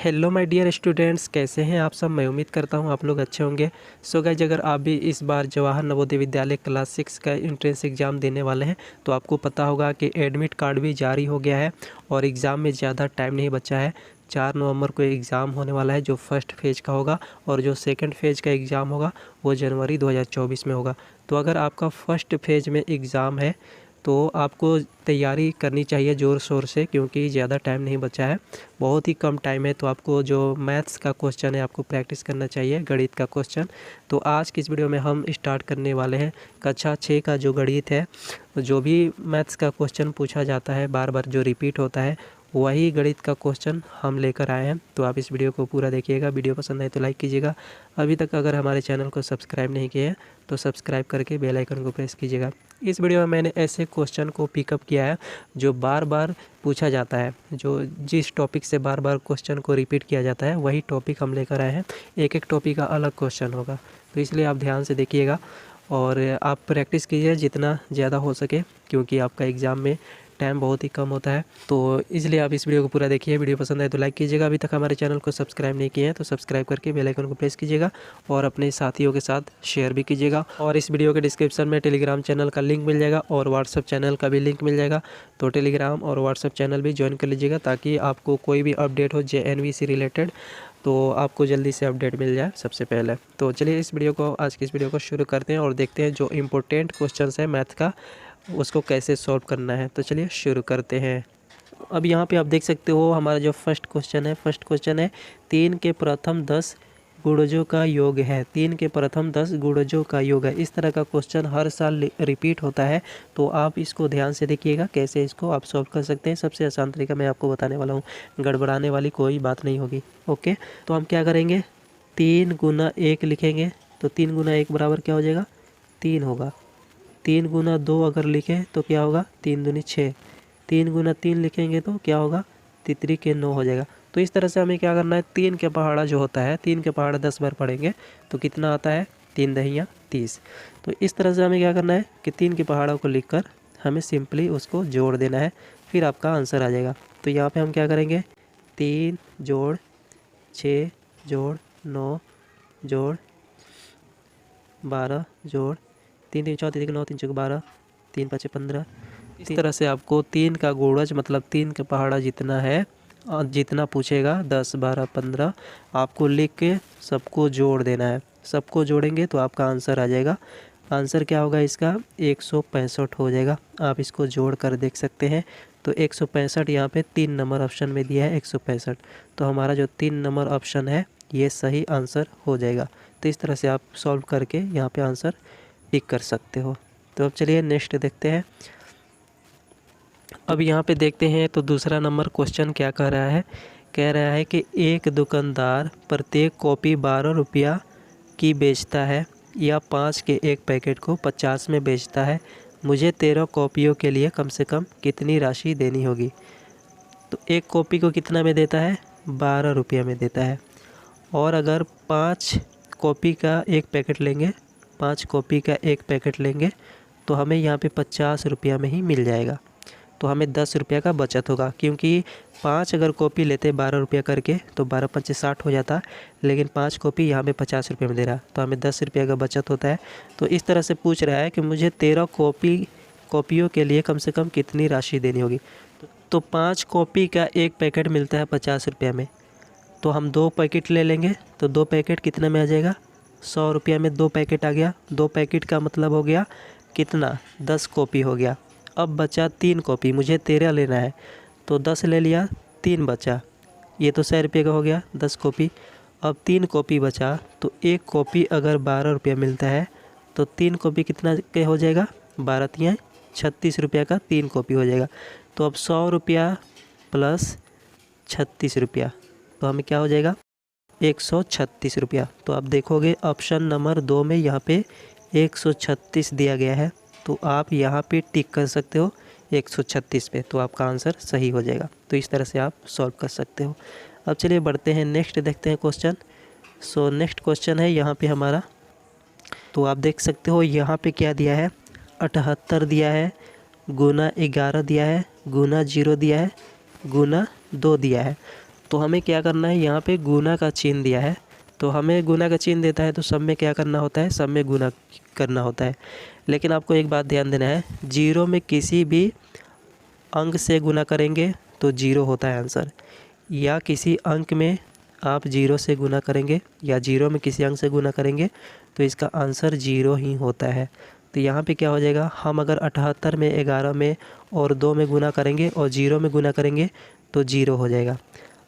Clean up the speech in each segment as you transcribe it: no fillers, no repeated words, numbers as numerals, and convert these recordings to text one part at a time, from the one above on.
Hello my dear students, कैसे हैं आप सब। मैं उम्मीद करता हूं आप लोग अच्छे होंगे। सो गाइज, अगर आप भी इस बार जवाहर नवोदय विद्यालय क्लास 6 का एंट्रेंस एग्ज़ाम देने वाले हैं तो आपको पता होगा कि एडमिट कार्ड भी जारी हो गया है और एग्ज़ाम में ज़्यादा टाइम नहीं बचा है। 4 नवंबर को एग्ज़ाम होने वाला है जो फर्स्ट फेज़ का होगा, और जो सेकंड फेज़ का एग्ज़ाम होगा वो जनवरी 2024 में होगा। तो अगर आपका फर्स्ट फेज़ में एग्ज़ाम है तो आपको तैयारी करनी चाहिए ज़ोर शोर से, क्योंकि ज़्यादा टाइम नहीं बचा है, बहुत ही कम टाइम है। तो आपको जो मैथ्स का क्वेश्चन है आपको प्रैक्टिस करना चाहिए, गणित का क्वेश्चन। तो आज की इस वीडियो में हम स्टार्ट करने वाले हैं कक्षा 6 का जो गणित है। जो भी मैथ्स का क्वेश्चन पूछा जाता है बार बार जो रिपीट होता है वही गणित का क्वेश्चन हम लेकर आए हैं। तो आप इस वीडियो को पूरा देखिएगा। वीडियो पसंद आए तो लाइक कीजिएगा। अभी तक अगर हमारे चैनल को सब्सक्राइब नहीं किए हैं तो सब्सक्राइब करके बेल आइकन को प्रेस कीजिएगा। इस वीडियो में मैंने ऐसे क्वेश्चन को पिकअप किया है जो बार बार पूछा जाता है, जो जिस टॉपिक से बार बार क्वेश्चन को रिपीट किया जाता है वही टॉपिक हम लेकर आए हैं। एक एक टॉपिक का अलग क्वेश्चन होगा, तो इसलिए आप ध्यान से देखिएगा और आप प्रैक्टिस कीजिए जितना ज़्यादा हो सके, क्योंकि आपका एग्ज़ाम में टाइम बहुत ही कम होता है। तो इसलिए आप इस वीडियो को पूरा देखिए। वीडियो पसंद आए तो लाइक कीजिएगा। अभी तक हमारे चैनल को सब्सक्राइब नहीं किए हैं तो सब्सक्राइब करके बेल आइकन को प्रेस कीजिएगा और अपने साथियों के साथ शेयर भी कीजिएगा। और इस वीडियो के डिस्क्रिप्शन में टेलीग्राम चैनल का लिंक मिल जाएगा और व्हाट्सअप चैनल का भी लिंक मिल जाएगा। तो टेलीग्राम और व्हाट्सअप चैनल भी ज्वाइन कर लीजिएगा ताकि आपको कोई भी अपडेट हो JNV से रिलेटेड तो आपको जल्दी से अपडेट मिल जाए सबसे पहले। तो चलिए आज की इस वीडियो को शुरू करते हैं और देखते हैं जो इम्पोर्टेंट क्वेश्चंस है मैथ का उसको कैसे सॉल्व करना है। तो चलिए शुरू करते हैं। अब यहाँ पे आप देख सकते हो हमारा जो फर्स्ट क्वेश्चन है 3 के प्रथम 10 गुणजों का योग है। 3 के प्रथम 10 गुणजों का योग है। इस तरह का क्वेश्चन हर साल रिपीट होता है, तो आप इसको ध्यान से देखिएगा कैसे इसको आप सॉल्व कर सकते हैं। सबसे आसान तरीका मैं आपको बताने वाला हूँ, गड़बड़ाने वाली कोई बात नहीं होगी। ओके, तो हम क्या करेंगे, 3 गुना 1 लिखेंगे। तो 3 गुना 1 बराबर क्या हो जाएगा, 3 होगा। 3 गुना 2 अगर लिखें तो क्या होगा, 3 दूनी 6। 3 गुना 3 लिखेंगे तो क्या होगा, 3 के 9 हो जाएगा। तो इस तरह से हमें क्या करना है, 3 के पहाड़ा जो होता है, 3 के पहाड़ा 10 बार पढ़ेंगे तो कितना आता है, 3 दहिया 30। तो इस तरह से हमें क्या करना है कि 3 के पहाड़ों को लिखकर हमें सिंपली उसको जोड़ देना है, फिर आपका आंसर आ जाएगा। तो यहाँ पे हम क्या करेंगे, 3 जोड़ 6 जोड़ 9 जोड़ 12 जोड़ 3 3 4 3 9 3 4 12 3 5 15। इस तरह से आपको 3 का गुणज मतलब 3 का पहाड़ा जितना है जितना पूछेगा 10 12 15 आपको लिख के सबको जोड़ देना है। सबको जोड़ेंगे तो आपका आंसर आ जाएगा। आंसर क्या होगा इसका, 165 हो जाएगा। आप इसको जोड़ कर देख सकते हैं। तो 165 यहाँ पे 3 नंबर ऑप्शन में दिया है 165, तो हमारा जो 3 नंबर ऑप्शन है ये सही आंसर हो जाएगा। तो इस तरह से आप सॉल्व करके यहाँ पे आंसर पिक कर सकते हो। तो अब चलिए नेक्स्ट देखते हैं। अब यहाँ पे देखते हैं तो दूसरा नंबर क्वेश्चन क्या कह रहा है, कह रहा है कि एक दुकानदार प्रत्येक कॉपी 12 रुपया की बेचता है या 5 के एक पैकेट को 50 में बेचता है। मुझे 13 कॉपियों के लिए कम से कम कितनी राशि देनी होगी। तो एक कॉपी को कितना में देता है, 12 रुपया में देता है। और अगर 5 कॉपी का एक पैकेट लेंगे, 5 कॉपी का एक पैकेट लेंगे तो हमें यहाँ पे 50 रुपया में ही मिल जाएगा। तो हमें 10 रुपया का बचत होगा, क्योंकि 5 अगर कॉपी लेते 12 रुपया करके तो 12 5 60 हो जाता, लेकिन 5 कॉपी यहाँ पे 50 रुपये में दे रहा तो हमें 10 रुपया का बचत होता है। तो इस तरह से पूछ रहा है कि मुझे 13 कॉपियों के लिए कम से कम कितनी राशि देनी होगी। तो 5 कॉपी का एक पैकेट मिलता है 50 रुपया में, तो हम 2 पैकेट ले लेंगे। तो 2 पैकेट कितने में आ जाएगा, 100 रुपया में 2 पैकेट आ गया। 2 पैकेट का मतलब हो गया कितना, 10 कॉपी हो गया। अब बचा 3 कॉपी, मुझे 13 लेना है तो 10 ले लिया, 3 बचा, ये तो 100 रुपये का हो गया 10 कॉपी। अब 3 कॉपी बचा, तो एक कॉपी अगर 12 रुपया मिलता है तो 3 कॉपी कितना के हो जाएगा, 12 तियाँ 36 रुपया का 3 कॉपी हो जाएगा। तो अब 100 रुपया प्लस 36 रुपया, तो हमें क्या हो जाएगा, 136 रुपया। तो आप देखोगे ऑप्शन नंबर 2 में यहाँ पे 136 दिया गया है, तो आप यहाँ पे टिक कर सकते हो 136 पे, तो आपका आंसर सही हो जाएगा। तो इस तरह से आप सॉल्व कर सकते हो। अब चलिए बढ़ते हैं, नेक्स्ट देखते हैं क्वेश्चन। सो नेक्स्ट क्वेश्चन है यहाँ पे हमारा, तो आप देख सकते हो यहाँ पे क्या दिया है, 78 दिया है, गुना 11 दिया है, गुना 0 दिया है, गुना 2 दिया है। तो हमें क्या करना है, यहाँ पे गुना का चिन्ह दिया है, तो हमें गुना का चिन्ह देता है तो सब में क्या करना होता है, सब में गुना करना होता है। लेकिन आपको एक बात ध्यान देना है, जीरो में किसी भी अंक से गुना करेंगे तो जीरो होता है आंसर, या किसी अंक में आप जीरो से गुना करेंगे या जीरो में किसी अंक से गुना करेंगे तो इसका आंसर जीरो ही होता है। तो यहाँ पे क्या हो जाएगा, हम अगर 78 में 11 में और 2 में गुना करेंगे और जीरो में गुना करेंगे तो जीरो हो जाएगा।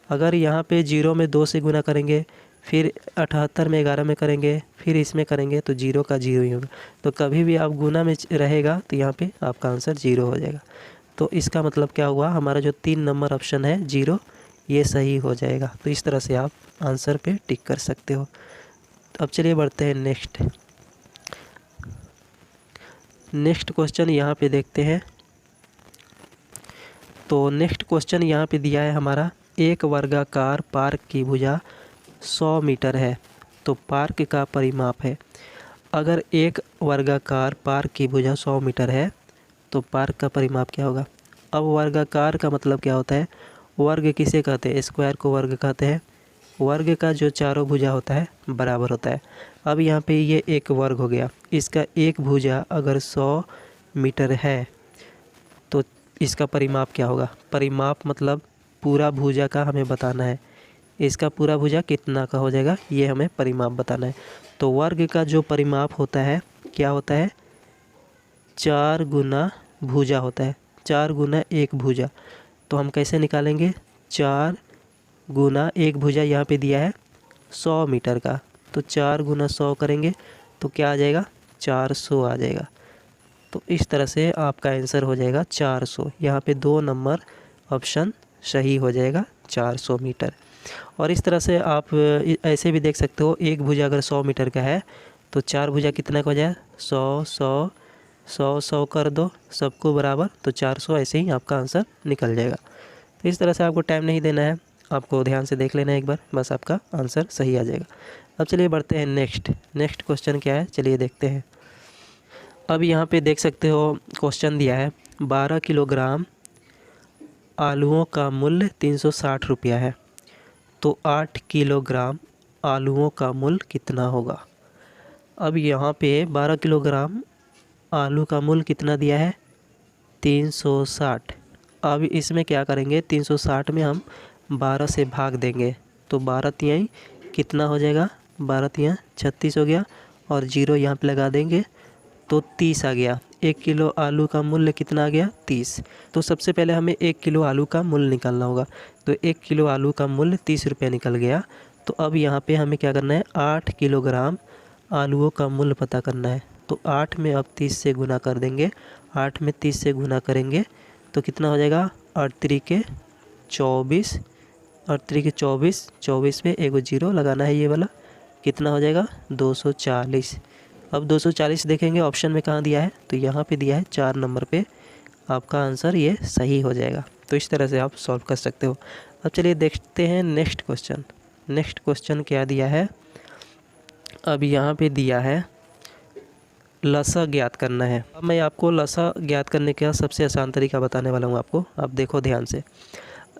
अगर यहाँ पे जीरो में 2 से गुना करेंगे, फिर 78 में 11 में करेंगे, फिर इसमें करेंगे तो जीरो का जीरो ही होगा। तो कभी भी आप गुना में रहेगा तो यहाँ पे आपका आंसर जीरो हो जाएगा। तो इसका मतलब क्या हुआ, हमारा जो 3 नंबर ऑप्शन है जीरो, ये सही हो जाएगा। तो इस तरह से आप आंसर पे टिक कर सकते हो। तो अब चलिए बढ़ते हैं नेक्स्ट क्वेश्चन यहाँ पे देखते हैं। तो नेक्स्ट क्वेश्चन यहाँ पे दिया है हमारा, एक वर्गाकार पार्क की भुजा 100 मीटर है तो पार्क का परिमाप है। अगर एक वर्गाकार पार्क की भुजा 100 मीटर है तो पार्क का परिमाप क्या होगा। अब वर्गाकार का मतलब क्या होता है, वर्ग किसे कहते हैं, स्क्वायर को वर्ग कहते हैं। वर्ग का जो चारों भुजा होता है बराबर होता है। अब यहाँ पे ये एक वर्ग हो गया, इसका एक भुजा अगर 100 मीटर है तो इसका परिमाप क्या होगा। परिमाप मतलब पूरा भुजा का हमें बताना है, इसका पूरा भुजा कितना का हो जाएगा ये हमें परिमाप बताना है। तो वर्ग का जो परिमाप होता है क्या होता है, 4 गुना भुजा होता है, 4 गुना एक भुजा। तो हम कैसे निकालेंगे, 4 गुना एक भुजा यहाँ पे दिया है 100 मीटर का, तो 4 गुना 100 करेंगे तो क्या आ जाएगा, 400 आ जाएगा। तो इस तरह से आपका आंसर हो जाएगा 400। यहाँ पे 2 नंबर ऑप्शन सही हो जाएगा, 400 मीटर। और इस तरह से आप ऐसे भी देख सकते हो, एक भुजा अगर 100 मीटर का है तो 4 भुजा कितना का हो जाए, 100 100 100 100 कर दो सबको बराबर, तो 400 ऐसे ही आपका आंसर निकल जाएगा। तो इस तरह से आपको टाइम नहीं देना है, आपको ध्यान से देख लेना है एक बार, बस आपका आंसर सही आ जाएगा। अब चलिए बढ़ते हैं नेक्स्ट क्वेश्चन क्या है, चलिए देखते हैं। अब यहाँ पे देख सकते हो क्वेश्चन दिया है, 12 किलोग्राम आलूओं का मूल्य 360 रुपया है तो 8 किलोग्राम आलूओं का मूल्य कितना होगा। अब यहाँ पे 12 किलोग्राम आलू का मूल्य कितना दिया है, 360। अब इसमें क्या करेंगे, 360 में हम 12 से भाग देंगे तो 12 तिहाई कितना हो जाएगा, 12 तिहाई 36 हो गया, और जीरो यहाँ पे लगा देंगे तो 30 आ गया। 1 किलो आलू का मूल्य कितना आ गया, 30। तो सबसे पहले हमें 1 किलो आलू का मूल्य निकालना होगा, तो 1 किलो आलू का मूल्य 30 रुपये निकल गया। तो अब यहाँ पे हमें क्या करना है, 8 किलोग्राम आलूओं का मूल्य पता करना है। तो 8 में अब 30 से गुना कर देंगे, 8 में 30 से गुना करेंगे तो कितना हो जाएगा, 8 त्रिके 24, 8 त्रिके 24, 24 पे एगो जीरो लगाना है ये वाला, कितना हो जाएगा 240। अब 240 देखेंगे ऑप्शन में कहाँ दिया है, तो यहाँ पे दिया है 4 नंबर पे, आपका आंसर ये सही हो जाएगा। तो इस तरह से आप सॉल्व कर सकते हो। अब चलिए देखते हैं नेक्स्ट क्वेश्चन क्या दिया है। अब यहाँ पे दिया है लसा ज्ञात करना है। अब मैं आपको लसा ज्ञात करने का सबसे आसान तरीका बताने वाला हूँ आपको, आप देखो ध्यान से।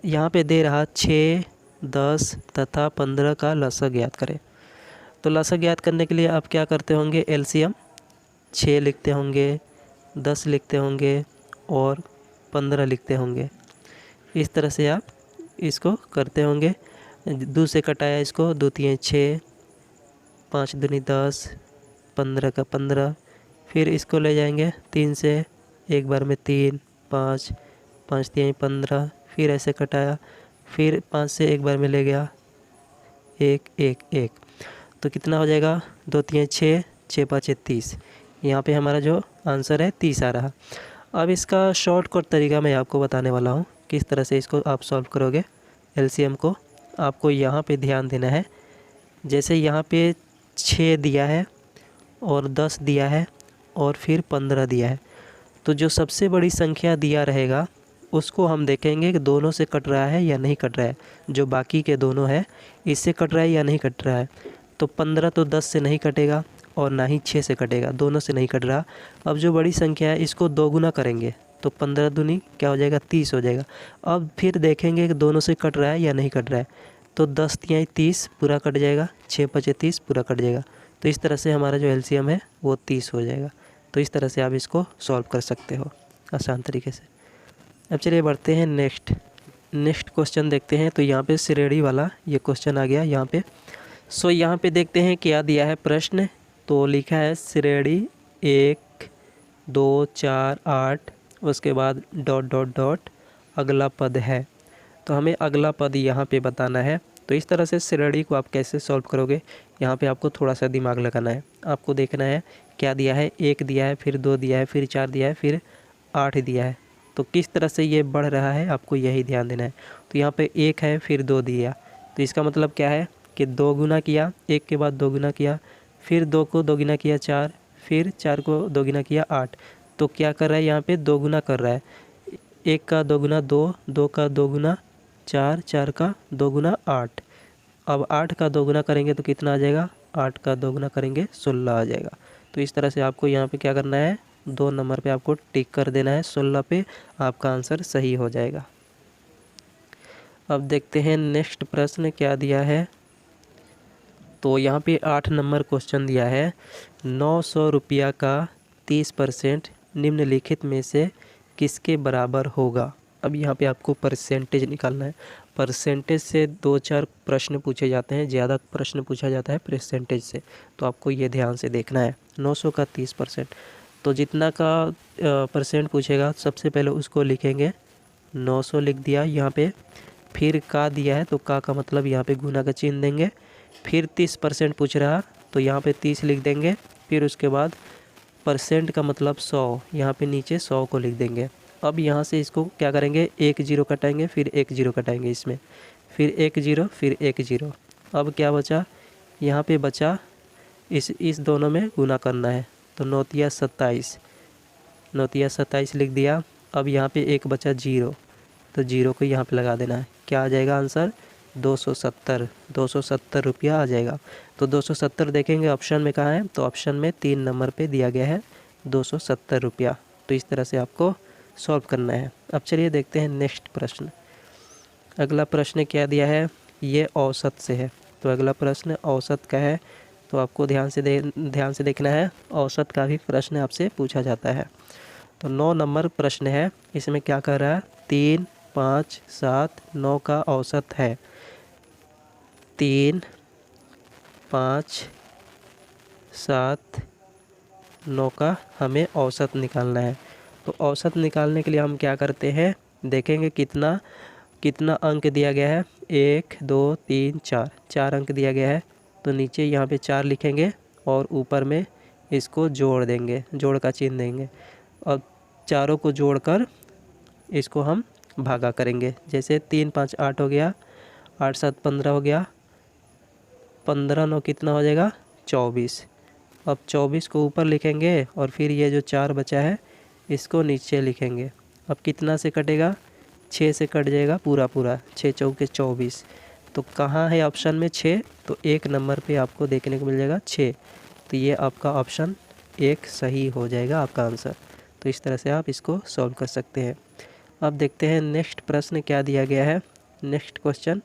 यहाँ पे दे रहा 6, 10 तथा 15 का लसा ज्ञात करें। तो लसा ज्ञात करने के लिए आप क्या करते होंगे, एलसीएम 6 लिखते होंगे, 10 लिखते होंगे और 15 लिखते होंगे। इस तरह से आप इसको करते होंगे। 2 से कटाया इसको, 2 तिहाई 6, 5 दूनी 10, 15 का 15, फिर इसको ले जाएंगे 3 से, एक बार में 3, 5, 5 तिहाई 15, फिर ऐसे कटाया, फिर 5 से एक बार में ले गया 1 1 1, तो कितना हो जाएगा, 2 तिहाई 6, 6 5 30। यहाँ पे हमारा जो आंसर है 30 आ रहा। अब इसका शॉर्टकट तरीका मैं आपको बताने वाला हूँ, किस तरह से इसको आप सॉल्व करोगे। एलसीएम को आपको यहाँ पे ध्यान देना है, जैसे यहाँ पे 6 दिया है और 10 दिया है और फिर 15 दिया है, तो जो सबसे बड़ी संख्या दिया रहेगा उसको हम देखेंगे कि दोनों से कट रहा है या नहीं कट रहा है। जो बाकी के दोनों है इससे कट रहा है या नहीं कट रहा है। तो 15 तो 10 से नहीं कटेगा और ना ही 6 से कटेगा, दोनों से नहीं कट रहा। अब जो बड़ी संख्या है इसको 2 गुना करेंगे तो 15 दूनी क्या हो जाएगा 30 हो जाएगा। अब फिर देखेंगे कि दोनों से कट रहा है या नहीं कट रहा है, तो 10 तिहाई 30 पूरा कट जाएगा, 6 पचे 30 पूरा कट जाएगा। तो इस तरह से हमारा जो एलसीएम है वो 30 हो जाएगा। तो इस तरह से आप इसको सॉल्व कर सकते हो आसान तरीके से। अब चलिए बढ़ते हैं नेक्स्ट क्वेश्चन देखते हैं। तो यहाँ पे श्रेणी वाला ये क्वेश्चन आ गया यहाँ पे। सो यहाँ पे देखते हैं क्या दिया है प्रश्न। तो लिखा है श्रेणी 1 2 4 8, उसके बाद डॉट डॉट डॉट अगला पद है। तो हमें अगला पद यहाँ पे बताना है। तो इस तरह से श्रेणी को आप कैसे सॉल्व करोगे, यहाँ पे आपको थोड़ा सा दिमाग लगाना है। आपको देखना है क्या दिया है, 1 दिया है, फिर 2 दिया है, फिर 4 दिया है, फिर 8 दिया है। तो किस तरह से ये बढ़ रहा है आपको यही ध्यान देना है। तो यहाँ पे 1 है, फिर 2 दिया, तो इसका मतलब क्या है कि 2 गुना किया, 1 के बाद 2 गुना किया, फिर 2 को 2 गुना किया 4, फिर 4 को 2 गुना किया 8। तो क्या कर रहा है यहाँ पे 2 गुना कर रहा है। 1 का 2 गुना 2, 2 का 2 गुना 4, 4 का 2 गुना 8। अब 8 का 2 गुना करेंगे तो कितना आ जाएगा, 8 का 2 गुना करेंगे 16 आ जाएगा। तो इस तरह से आपको यहाँ पे क्या करना है, 2 नंबर पे आपको टिक कर देना है, 16 पे आपका आंसर सही हो जाएगा। अब देखते हैं नेक्स्ट प्रश्न क्या दिया है। तो यहाँ पे 8 नंबर क्वेश्चन दिया है। 900 रुपया का 30% निम्नलिखित में से किसके बराबर होगा। अब यहाँ पे आपको परसेंटेज निकालना है। परसेंटेज से 2-4 प्रश्न पूछे जाते हैं, ज़्यादा प्रश्न पूछा जाता है परसेंटेज से, तो आपको ये ध्यान से देखना है। 900 का 30%, तो जितना का परसेंट पूछेगा सबसे पहले उसको लिखेंगे। 900 लिख दिया यहाँ पे, फिर का दिया है तो का मतलब यहाँ पे गुना का चिन्ह देंगे। फिर 30% पूछ रहा तो यहाँ पे 30 लिख देंगे। फिर उसके बाद परसेंट का मतलब 100, यहाँ पे नीचे 100 को लिख देंगे। अब यहाँ से इसको क्या करेंगे, 1 0 कटाएंगे, फिर 1 0 कटाएंगे इसमें, फिर 1 0, फिर 1 0। अब क्या बचा, यहाँ पे बचा इस दोनों में गुना करना है, तो 9 तिया 27, 9 तिया 27 लिख दिया। अब यहाँ पे एक बचा 0, तो 0 को यहाँ पे लगा देना है। क्या आ जाएगा आंसर, 270 रुपया आ जाएगा। तो 270 देखेंगे ऑप्शन में कहाँ है, तो ऑप्शन में 3 नंबर पे दिया गया है 270 रुपया। तो इस तरह से आपको सॉल्व करना है। अब चलिए देखते हैं नेक्स्ट प्रश्न। अगला प्रश्न क्या दिया है, ये औसत से है। तो अगला प्रश्न औसत का है, तो आपको ध्यान से देखना है। औसत का भी प्रश्न आपसे पूछा जाता है। तो 9 नंबर प्रश्न है। इसमें क्या कर रहा है, 3 5 7 9 का औसत है। 3 5 7 9 का हमें औसत निकालना है। तो औसत निकालने के लिए हम क्या करते हैं, देखेंगे कितना अंक दिया गया है। 1 2 3 4, 4 अंक दिया गया है। तो नीचे यहाँ पे 4 लिखेंगे और ऊपर में इसको जोड़ देंगे, जोड़ का चिन्ह देंगे। और चारों को जोड़कर इसको हम भागा करेंगे। जैसे 3 5 8 हो गया, 8 7 15 हो गया, 15 9 कितना हो जाएगा 24। अब 24 को ऊपर लिखेंगे और फिर ये जो 4 बचा है इसको नीचे लिखेंगे। अब कितना से कटेगा, 6 से कट जाएगा पूरा, 6 चौके 24। तो कहाँ है ऑप्शन में 6, तो 1 नंबर पे आपको देखने को मिल जाएगा 6। तो ये आपका ऑप्शन 1 सही हो जाएगा आपका आंसर। तो इस तरह से आप इसको सॉल्व कर सकते हैं। अब देखते हैं नेक्स्ट प्रश्न क्या दिया गया है। नेक्स्ट क्वेश्चन,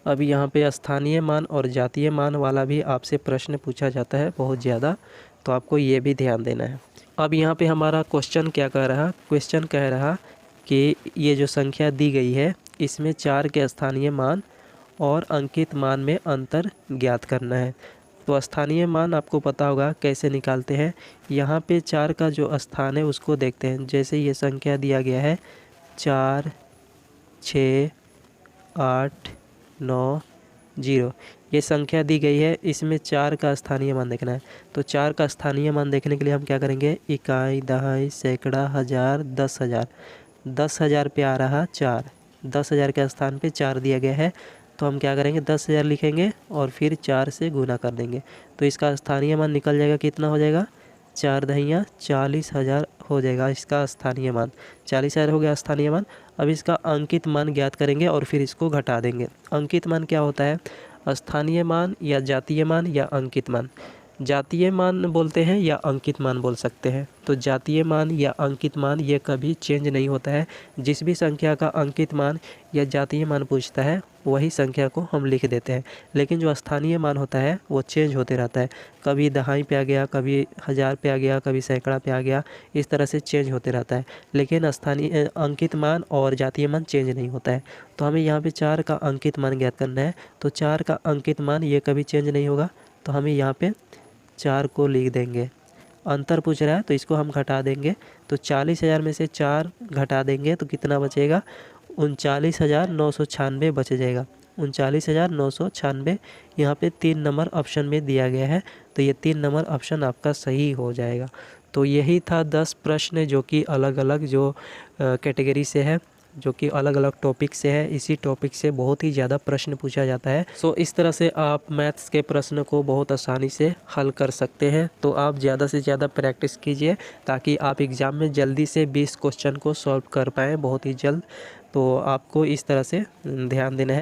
अभी यहाँ पे स्थानीय मान और जातीय मान वाला भी आपसे प्रश्न पूछा जाता है बहुत ज़्यादा, तो आपको ये भी ध्यान देना है। अब यहाँ पे हमारा क्वेश्चन क्या कह रहा, क्वेश्चन कह रहा कि ये जो संख्या दी गई है इसमें 4 के स्थानीय मान और अंकित मान में अंतर ज्ञात करना है। तो स्थानीय मान आपको पता होगा कैसे निकालते हैं। यहाँ पे 4 का जो स्थान है उसको देखते हैं। जैसे ये संख्या दिया गया है 4 6 8 9 0, ये संख्या दी गई है, इसमें 4 का स्थानीय मान देखना है। तो 4 का स्थानीय मान देखने के लिए हम क्या करेंगे, इकाई दहाई सैकड़ा हज़ार 10,000। 10,000 पे आ रहा 4, 10,000 के स्थान पे 4 दिया गया है, तो हम क्या करेंगे 10,000 लिखेंगे और फिर 4 से गुना कर देंगे। तो इसका स्थानीय मान निकल जाएगा, कितना हो जाएगा, 4 दहिया 40,000 हो जाएगा इसका स्थानीय मान। 40,000 हो गया स्थानीय मान। अब इसका अंकित मान ज्ञात करेंगे और फिर इसको घटा देंगे। अंकित मान क्या होता है, स्थानीय मान या जातीय मान या अंकित मान। जातीय मान बोलते हैं या अंकित मान बोल सकते हैं। तो जातीय मान या अंकित मान ये कभी चेंज नहीं होता है। जिस भी संख्या का अंकित मान या जातीय मान पूछता है वही संख्या को हम लिख देते हैं। लेकिन जो स्थानीय मान होता है वो चेंज होते रहता है, कभी दहाई पे आ गया, कभी हज़ार पे आ गया, कभी सैकड़ा पे आ गया, इस तरह से चेंज होते रहता है। लेकिन स्थानीय अंकित मान और जातीय मान चेंज नहीं होता है। तो हमें यहाँ पे 4 का अंकित मान ज्ञात करना है। तो 4 का अंकित मान ये कभी चेंज नहीं होगा, तो हमें यहाँ पे 4 को लिख देंगे। अंतर पूछ रहा है तो इसको हम घटा देंगे। तो 40,000 में से 4 घटा देंगे तो कितना बचेगा, 39,996 बच जाएगा। 39,996 यहाँ पे 3 नंबर ऑप्शन में दिया गया है। तो ये 3 नंबर ऑप्शन आपका सही हो जाएगा। तो यही था 10 प्रश्न जो कि अलग अलग जो कैटेगरी से है, जो कि अलग अलग टॉपिक से है। इसी टॉपिक से बहुत ही ज़्यादा प्रश्न पूछा जाता है। सो इस तरह से आप मैथ्स के प्रश्न को बहुत आसानी से हल कर सकते हैं। तो आप ज़्यादा से ज़्यादा प्रैक्टिस कीजिए ताकि आप एग्ज़ाम में जल्दी से 20 क्वेश्चन को सॉल्व कर पाएँ बहुत ही जल्द। तो आपको इस तरह से ध्यान देना है।